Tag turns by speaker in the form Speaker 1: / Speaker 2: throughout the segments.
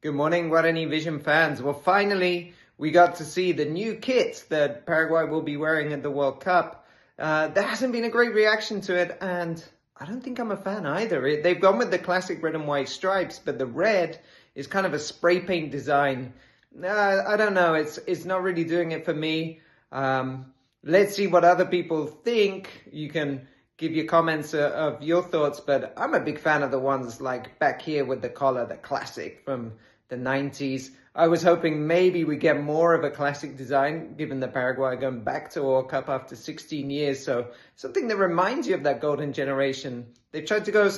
Speaker 1: Good morning, Guarani Vision fans. Well, finally, we got to see the new kit that Paraguay will be wearing at the World Cup. There hasn't been a great reaction to it, and I don't think I'm a fan either. They've gone with the classic red and white stripes, but the red is kind of a spray paint design. I don't know. It's not really doing it for me. Let's see what other people think. You can give your comments of your thoughts, but I'm a big fan of the ones like back here with the collar, the classic from the 90s. I was hoping maybe we get more of a classic design, given that Paraguay going back to World Cup after 16 years. So something that reminds you of that golden generation. They've tried to go with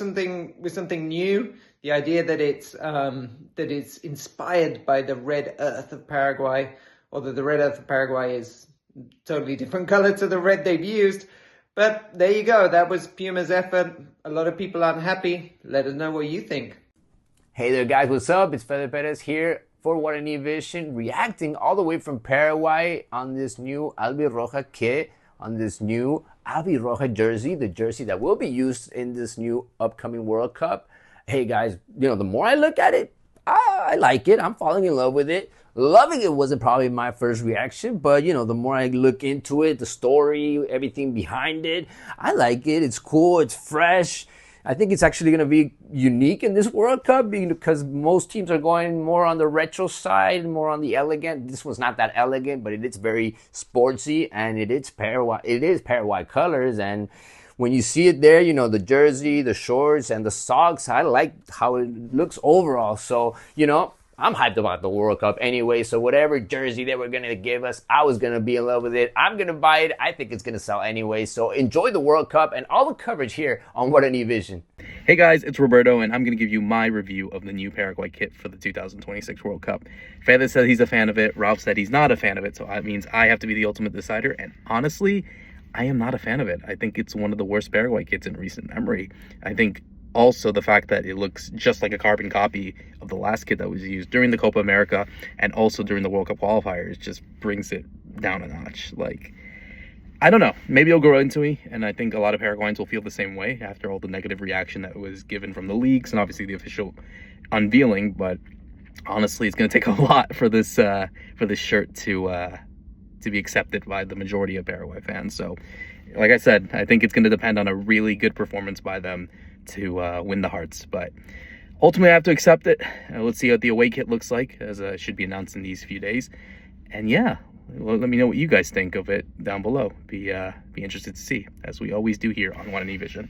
Speaker 1: something new. The idea that it's inspired by the red earth of Paraguay, although the red earth of Paraguay is totally different color to the red they've used. But there you go. That was Puma's effort. A lot of people aren't happy. Let us know what you think.
Speaker 2: Hey there guys, what's up? It's Fede here for Guarani Vision, reacting all the way from Paraguay on this new Albi-Roja kit, on this new Albi-Roja jersey, the jersey that will be used in this new upcoming World Cup. Hey guys, the more I look at it, I like it. I'm falling in love with it. Loving it wasn't probably my first reaction, but the more I look into it, the story, everything behind it, I like it. It's cool, it's fresh. I think it's actually going to be unique in this World Cup because most teams are going more on the retro side, more on the elegant. This one's not that elegant, but it is very sportsy, and it is Paraguay colors. And when you see it there, the jersey, the shorts, and the socks, I like how it looks overall. So, I'm hyped about the World Cup anyway, so whatever jersey they were going to give us, I was going to be in love with it. I'm going to buy it. I think it's going to sell anyway, so enjoy the World Cup and all the coverage here on Guarani Vision.
Speaker 3: Hey guys, it's Roberto, and I'm going to give you my review of the new Paraguay kit for the 2026 World Cup. Fede said he's a fan of it. Ralph said he's not a fan of it, so that means I have to be the ultimate decider, and honestly, I am not a fan of it. I think it's one of the worst Paraguay kits in recent memory. I think also the fact that it looks just like a carbon copy of the last kit that was used during the Copa America and also during the World Cup qualifiers just brings it down a notch. I don't know, maybe it'll grow into me, and I think a lot of Paraguayans will feel the same way after all the negative reaction that was given from the leagues and obviously the official unveiling. But honestly, it's going to take a lot for this shirt to be accepted by the majority of Paraguay fans. So like I said, I think it's going to depend on a really good performance by them to win the hearts, but ultimately I have to accept it. Let's see what the away kit looks like, as it should be announced in these few days. And yeah, let me know what you guys think of it down below. Be interested to see, as we always do here on Guarani Vision.